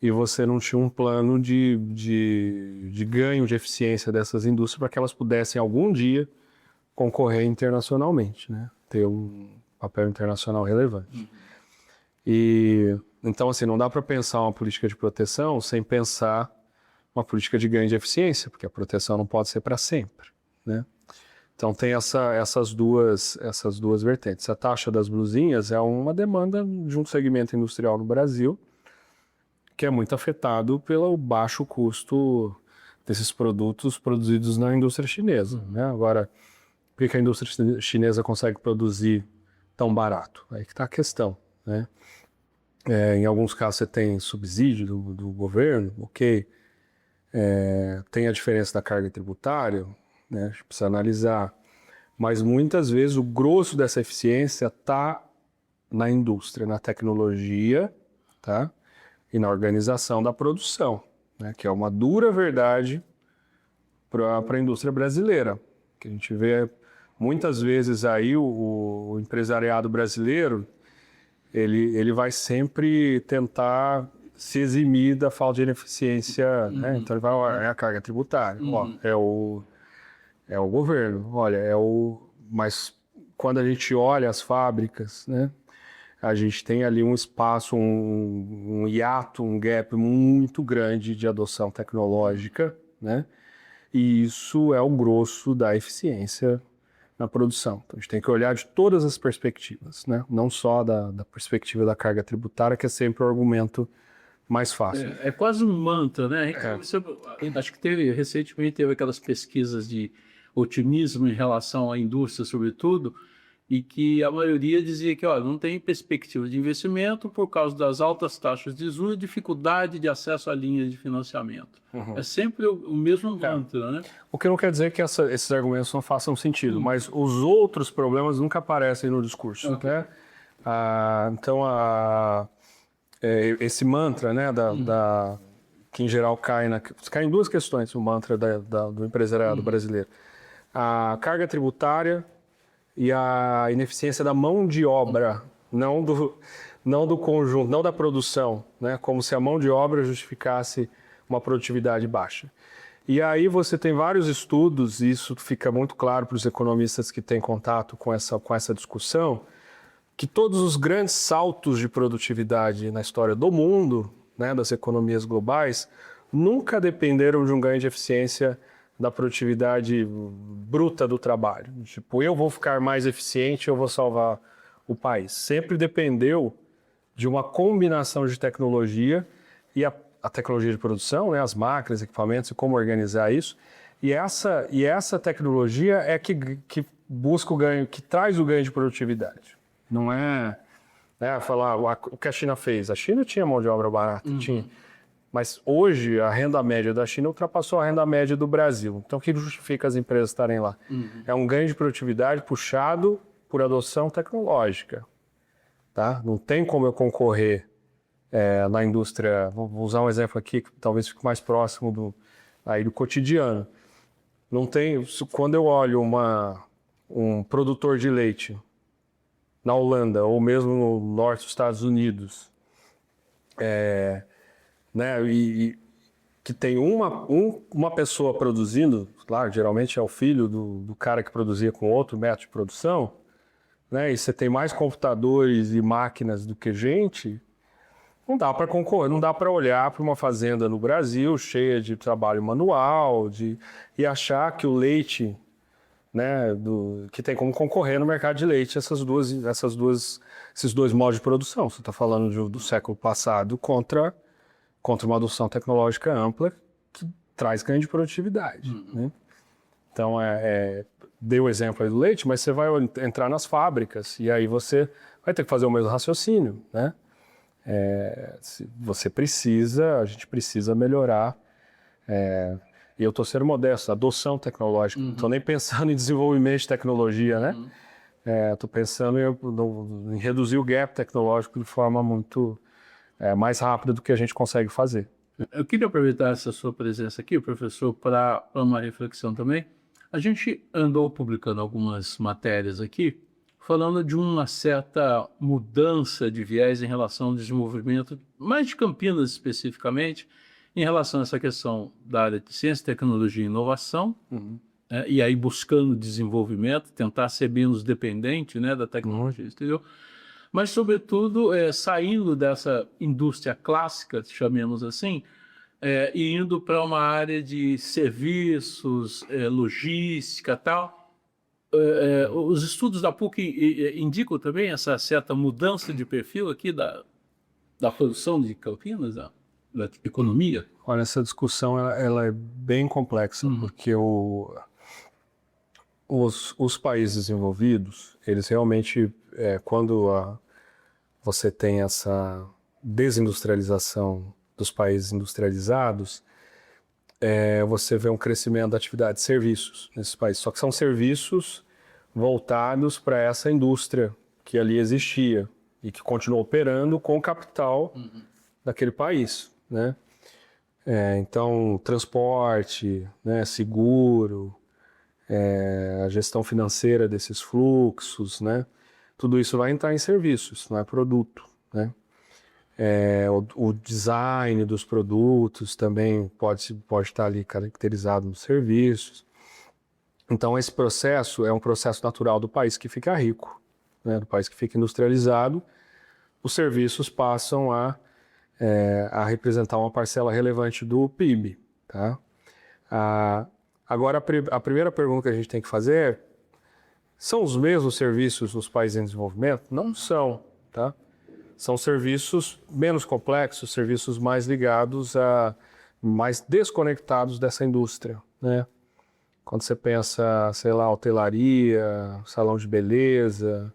e você não tinha um plano de ganho de eficiência dessas indústrias para que elas pudessem algum dia concorrer internacionalmente, né, ter um papel internacional relevante. Então, assim, não dá para pensar uma política de proteção sem pensar uma política de ganho de eficiência, porque a proteção não pode ser para sempre, né? Então tem essas duas vertentes. A taxa das blusinhas é uma demanda de um segmento industrial no Brasil que é muito afetado pelo baixo custo desses produtos produzidos na indústria chinesa, né? Agora, por que a indústria chinesa consegue produzir tão barato? Aí que está a questão, né? Em alguns casos você tem subsídio do governo, ok. Tem a diferença da carga tributária, né? A gente precisa analisar. Mas muitas vezes o grosso dessa eficiência está na indústria, na tecnologia, tá? E na organização da produção, né? Que é uma dura verdade para a indústria brasileira. Que a gente vê muitas vezes aí o empresariado brasileiro, ele vai sempre tentar se eximir da falta de ineficiência, né? Então ele vai, é a carga tributária, ó, é o governo, olha, mas quando a gente olha as fábricas, né? A gente tem ali um espaço, um hiato, um gap muito grande de adoção tecnológica, né? E isso é o grosso da eficiência na produção. Então, a gente tem que olhar de todas as perspectivas, né? Não só da perspectiva da carga tributária, que é sempre o argumento mais fácil. É quase um mantra, né? Acho que recentemente teve aquelas pesquisas de otimismo em relação à indústria, sobretudo, e que a maioria dizia que olha, não tem perspectiva de investimento por causa das altas taxas de juros e dificuldade de acesso a linhas de financiamento. É sempre o mesmo mantra, né? O que não quer dizer que esses argumentos não façam sentido, mas os outros problemas nunca aparecem no discurso, né? Então, esse mantra, né, que em geral cai em duas questões, o mantra do empresariado brasileiro. A carga tributária e a ineficiência da mão de obra, não do conjunto, não da produção, né? Como se a mão de obra justificasse uma produtividade baixa. E aí você tem vários estudos, e isso fica muito claro para os economistas que têm contato com essa discussão, que todos os grandes saltos de produtividade na história do mundo, né, das economias globais, nunca dependeram de um ganho de eficiência da produtividade bruta do trabalho. Tipo, eu vou ficar mais eficiente, eu vou salvar o país. Sempre dependeu de uma combinação de tecnologia e a tecnologia de produção, né, as máquinas, equipamentos e como organizar isso. E essa tecnologia é que busca o ganho, que traz o ganho de produtividade. Não é, né, falar o que a China fez. A China tinha mão de obra barata, tinha. Mas hoje a renda média da China ultrapassou a renda média do Brasil. Então o que justifica as empresas estarem lá? É um ganho de produtividade puxado por adoção tecnológica. Tá? Não tem como eu concorrer na indústria. Vou usar um exemplo aqui que talvez fique mais próximo do cotidiano. Não tem. Quando eu olho um produtor de leite na Holanda ou mesmo no norte dos Estados Unidos, né, e que tem uma pessoa produzindo, claro, geralmente é o filho do cara que produzia com outro método de produção, né, e você tem mais computadores e máquinas do que gente, não dá para concorrer, não dá para olhar para uma fazenda no Brasil cheia de trabalho manual e achar que o leite, né, que tem como concorrer no mercado de leite esses dois modos de produção. Você está falando do século passado contra uma adoção tecnológica ampla que traz ganho de produtividade. Né? Então, dei o exemplo aí do leite, mas você vai entrar nas fábricas e aí você vai ter que fazer o mesmo raciocínio. Né? A gente precisa melhorar. E eu estou sendo modesto, adoção tecnológica. Não estou nem pensando em desenvolvimento de tecnologia, né? Estou pensando em reduzir o gap tecnológico de forma muito mais rápida do que a gente consegue fazer. Eu queria aproveitar essa sua presença aqui, professor, para uma reflexão também. A gente andou publicando algumas matérias aqui falando de uma certa mudança de viés em relação ao desenvolvimento, mais de Campinas especificamente, em relação a essa questão da área de ciência, tecnologia e inovação, e aí buscando desenvolvimento, tentar ser menos dependente, né, da tecnologia, entendeu? Mas, sobretudo, saindo dessa indústria clássica, chamemos assim, e indo para uma área de serviços, logística e tal. Os estudos da PUC indicam também essa certa mudança de perfil aqui da produção de Campinas? Não? da economia? Olha, essa discussão ela é bem complexa, porque os países desenvolvidos, eles realmente, quando você tem essa desindustrialização dos países industrializados, você vê um crescimento da atividade de serviços nesses países. Só que são serviços voltados para essa indústria que ali existia e que continuou operando com o capital daquele país, né? Então, transporte, né, seguro, a gestão financeira desses fluxos, né? Tudo isso vai entrar em serviços, não é produto, né? O design dos produtos também pode estar ali caracterizado nos serviços. Então, esse processo é um processo natural do país que fica rico, né? Do país que fica industrializado. Os serviços passam a representar uma parcela relevante do PIB, tá? Agora, a primeira pergunta que a gente tem que fazer é: são os mesmos serviços nos países em desenvolvimento? Não são, tá? São serviços menos complexos, serviços mais ligados mais desconectados dessa indústria, né? Quando você pensa, sei lá, hotelaria, salão de beleza,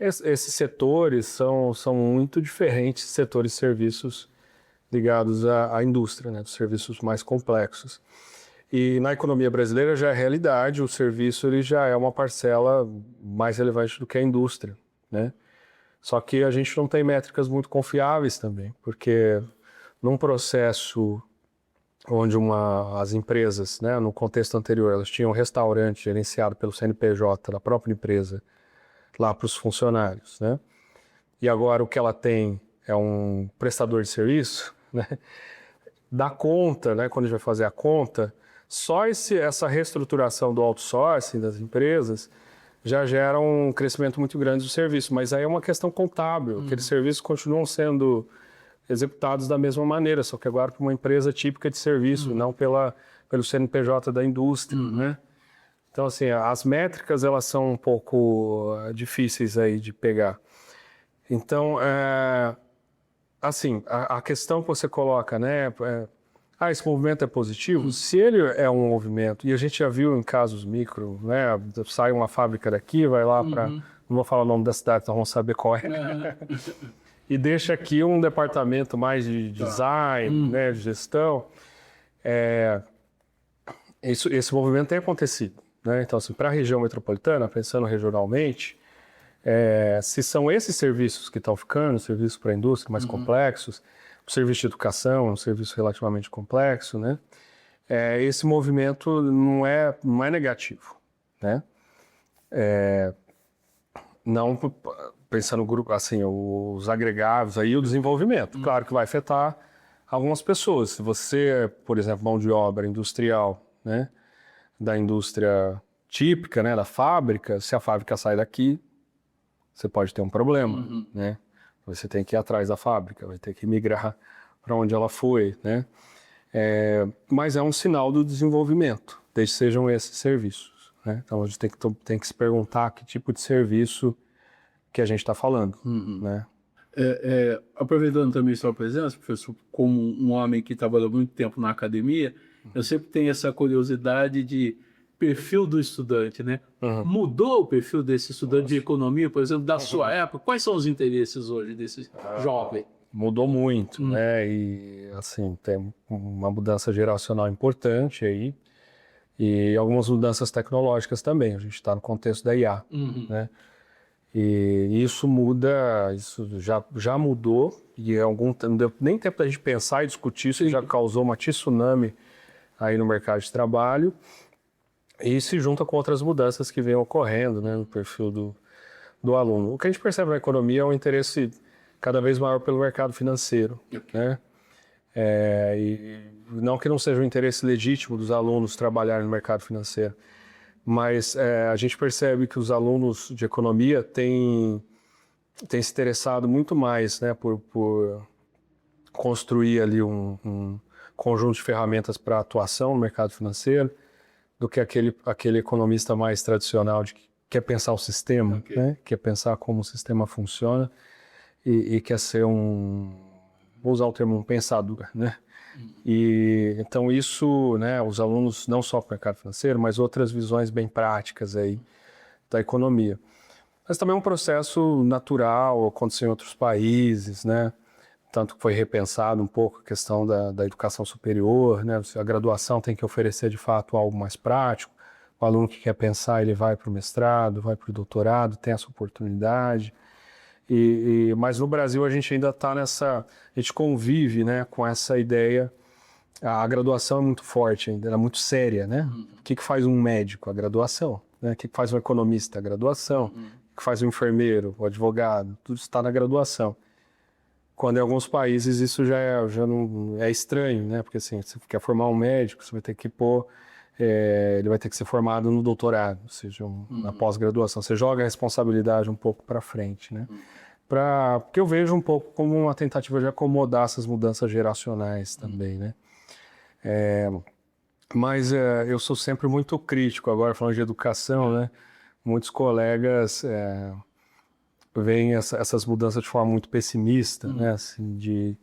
esses setores são muito diferentes de setores de serviços ligados à indústria, né? Dos serviços mais complexos. E na economia brasileira já é realidade, o serviço ele já é uma parcela mais relevante do que a indústria, né? Só que a gente não tem métricas muito confiáveis também, porque num processo onde as empresas, né, no contexto anterior, elas tinham um restaurante gerenciado pelo CNPJ da própria empresa lá para os funcionários, né? E agora o que ela tem é um prestador de serviço, né? Da conta, né, quando a gente vai fazer a conta, só essa reestruturação do outsourcing das empresas já gera um crescimento muito grande do serviço, mas aí é uma questão contábil, aqueles serviços continuam sendo executados da mesma maneira, só que agora por uma empresa típica de serviço, não pelo CNPJ da indústria, né? Então, assim, as métricas, elas são um pouco difíceis aí de pegar. Então, assim, a questão que você coloca, né? Esse movimento é positivo? Se ele é um movimento, e a gente já viu em casos micro, né? Sai uma fábrica daqui, vai lá para... Não vou falar o nome da cidade, então vamos saber qual é. E deixa aqui um departamento mais de design, né? De gestão. Esse movimento tem acontecido, né? Então, assim, para a região metropolitana, pensando regionalmente, se são esses serviços que estão ficando, serviços para a indústria mais complexos, o serviço de educação é um serviço relativamente complexo, né? Esse movimento não é negativo, né? Não pensando no grupo, assim, os agregados aí, o desenvolvimento. Claro que vai afetar algumas pessoas. Se você, por exemplo, mão de obra industrial, né, da indústria típica, né, da fábrica, se a fábrica sai daqui, você pode ter um problema, né? Você tem que ir atrás da fábrica, vai ter que migrar para onde ela foi, né? Mas é um sinal do desenvolvimento, desde que sejam esses serviços, né? Então a gente tem que se perguntar que tipo de serviço que a gente está falando, né? Aproveitando também sua presença, professor, como um homem que trabalhou muito tempo na academia, eu sempre tenho essa curiosidade de perfil do estudante, né? Mudou o perfil desse estudante de economia, por exemplo, da sua época? Quais são os interesses hoje desse jovem? Mudou muito, né? E, assim, tem uma mudança geracional importante aí e algumas mudanças tecnológicas também. A gente está no contexto da IA, né? E isso muda, isso já mudou e não deu nem tempo da gente pensar e discutir isso, já causou uma tsunami aí no mercado de trabalho. E se junta com outras mudanças que vêm ocorrendo, né, no perfil do aluno. O que a gente percebe na economia é um interesse cada vez maior pelo mercado financeiro, né? E não que não seja um interesse legítimo dos alunos trabalharem no mercado financeiro, mas a gente percebe que os alunos de economia têm se interessado muito mais, né, por construir ali um conjunto de ferramentas para atuação no mercado financeiro, do que aquele economista mais tradicional que quer pensar o sistema, né? Quer pensar como o sistema funciona e quer ser um vou usar o termo pensador, né? E então isso, né, os alunos não só para o mercado financeiro, mas outras visões bem práticas aí da economia. Mas também é um processo natural, aconteceu em outros países, né? Tanto que foi repensado um pouco a questão da educação superior, né? A graduação tem que oferecer de fato algo mais prático. O aluno que quer pensar, ele vai para o mestrado, vai para o doutorado, tem essa oportunidade. Mas no Brasil a gente ainda está a gente convive, né, com essa ideia. A graduação é muito forte ainda, ela é muito séria, né? O que faz um médico? A graduação. Né? O que faz um economista? A graduação. O que faz um enfermeiro? O advogado? Tudo está na graduação. Quando em alguns países isso já não é estranho, né? Porque assim, se você quer formar um médico, você vai ter que ele vai ter que ser formado no doutorado, ou seja, na pós-graduação. Você joga a responsabilidade um pouco para frente, né? Porque eu vejo um pouco como uma tentativa de acomodar essas mudanças geracionais também, né? Mas eu sou sempre muito crítico, agora falando de educação, né? Muitos colegas veem essas mudanças de forma muito pessimista, né? Assim,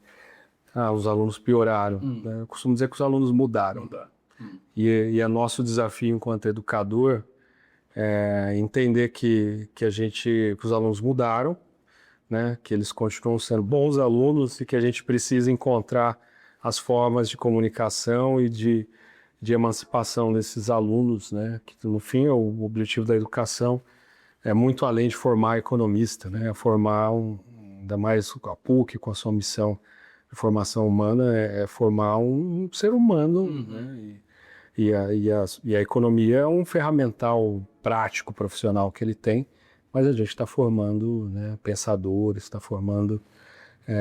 os alunos pioraram. Né? Eu costumo dizer que os alunos mudaram. E é nosso desafio enquanto educador entender que os alunos mudaram, né? Que eles continuam sendo bons alunos e que a gente precisa encontrar as formas de comunicação e de emancipação desses alunos, né? Que no fim o objetivo da educação é muito além de formar economista, né? É formar ainda mais a PUC com a sua missão de formação humana é formar um ser humano, né? E a economia é um ferramental prático profissional que ele tem, mas a gente está formando, né, pensadores, está formando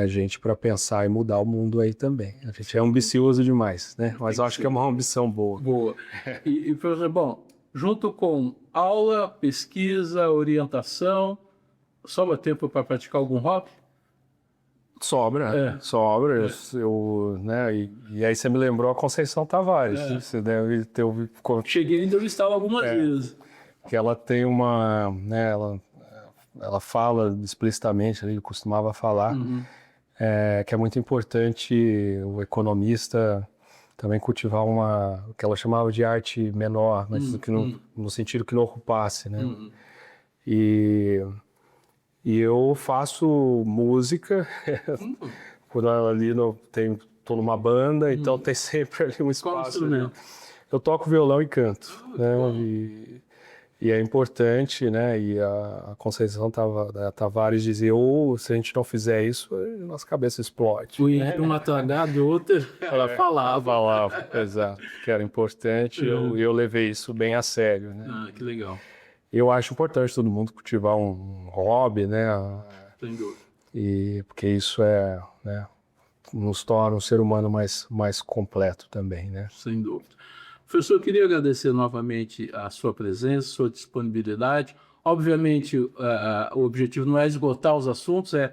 gente para pensar e mudar o mundo aí também. A gente é ambicioso demais, né? Mas eu acho que é uma ambição boa. Boa. Professor, bom, junto com aula, pesquisa, orientação, sobra tempo para praticar algum hobby? Sobra. Né? E aí você me lembrou a Conceição Tavares. Você deve ter ouvido. Cheguei a entrevistá-la algumas vezes. Que ela tem né, ela fala explicitamente, ele costumava falar, que é muito importante o economista também cultivar o que ela chamava de arte menor, mas no sentido que não ocupasse, né? E eu faço música, por ali estou numa banda, então tem sempre ali um espaço. Qual instrumento? Eu toco violão e canto, né? E é importante, né? E a Conceição Tavares dizia, se a gente não fizer isso, nossa cabeça explode. Uma atragada, outra, ela falava. Exato, que era importante, e eu levei isso bem a sério, né? Ah, que legal. Eu acho importante todo mundo cultivar um hobby, né? Sem dúvida. Porque isso né, nos torna um ser humano mais completo também, né? Sem dúvida. Professor, eu queria agradecer novamente a sua presença, a sua disponibilidade. Obviamente, o objetivo não é esgotar os assuntos, é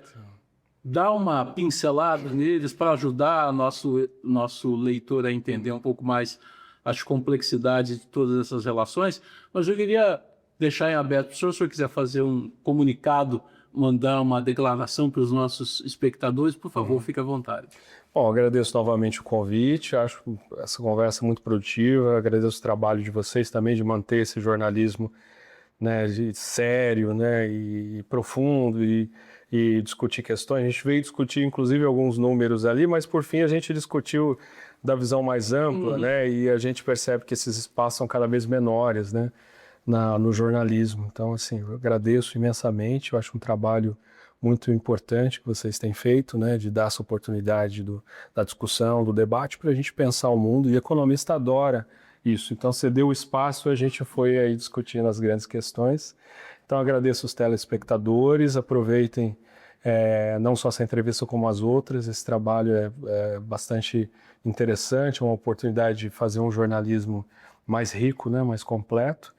dar uma pincelada neles para ajudar nosso leitor a entender um pouco mais as complexidades de todas essas relações. Mas eu queria deixar em aberto, se o senhor quiser fazer um comunicado, mandar uma declaração para os nossos espectadores, por favor, fique à vontade. Bom, agradeço novamente o convite, acho essa conversa muito produtiva, agradeço o trabalho de vocês também de manter esse jornalismo, né, sério, né, e profundo e discutir questões. A gente veio discutir inclusive alguns números ali, mas por fim a gente discutiu da visão mais ampla, né, e a gente percebe que esses espaços são cada vez menores, né, no jornalismo. Então, assim, eu agradeço imensamente, eu acho um trabalho muito importante que vocês têm feito, né, de dar essa oportunidade da discussão, do debate, para a gente pensar o mundo, e o economista adora isso. Então, você deu o espaço e a gente foi aí discutindo as grandes questões. Então, agradeço os telespectadores, aproveitem não só essa entrevista como as outras, esse trabalho é bastante interessante, é uma oportunidade de fazer um jornalismo mais rico, né, mais completo.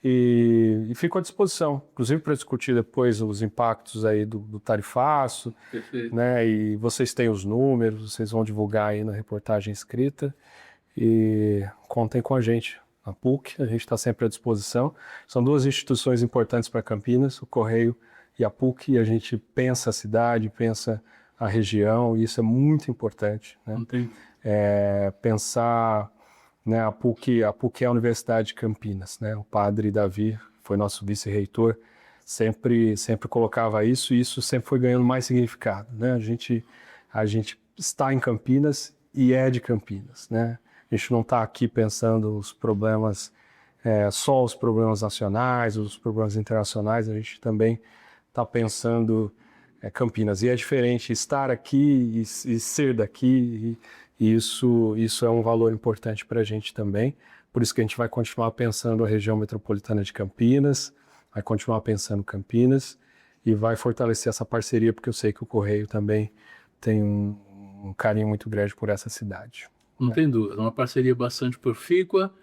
E fico à disposição, inclusive para discutir depois os impactos aí do tarifaço, né? E vocês têm os números, vocês vão divulgar aí na reportagem escrita e contem com a gente. A PUC, a gente está sempre à disposição. São duas instituições importantes para Campinas, o Correio e a PUC, e a gente pensa a cidade, pensa a região, e isso é muito importante, né? Entendi. Pensar, né, a PUC é a Universidade de Campinas, né? O padre Davi foi nosso vice-reitor, sempre colocava isso, e isso sempre foi ganhando mais significado, né? A gente está em Campinas e é de Campinas, né? A gente não está aqui pensando os problemas, só os problemas nacionais, os problemas internacionais, a gente também está pensando Campinas. E é diferente estar aqui e ser daqui, e isso é um valor importante para a gente também. Por isso que a gente vai continuar pensando a região metropolitana de Campinas, vai continuar pensando Campinas e vai fortalecer essa parceria, porque eu sei que o Correio também tem um carinho muito grande por essa cidade. Não tem dúvida, uma parceria bastante profícua.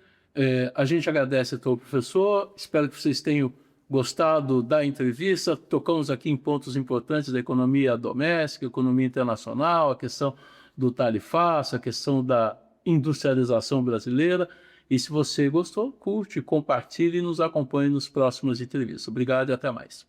A gente agradece ao professor, espero que vocês tenham gostado da entrevista. Tocamos aqui em pontos importantes da economia doméstica, economia internacional, a questão do tarifaço, a questão da industrialização brasileira. E se você gostou, curte, compartilhe e nos acompanhe nos próximos entrevistas. Obrigado e até mais.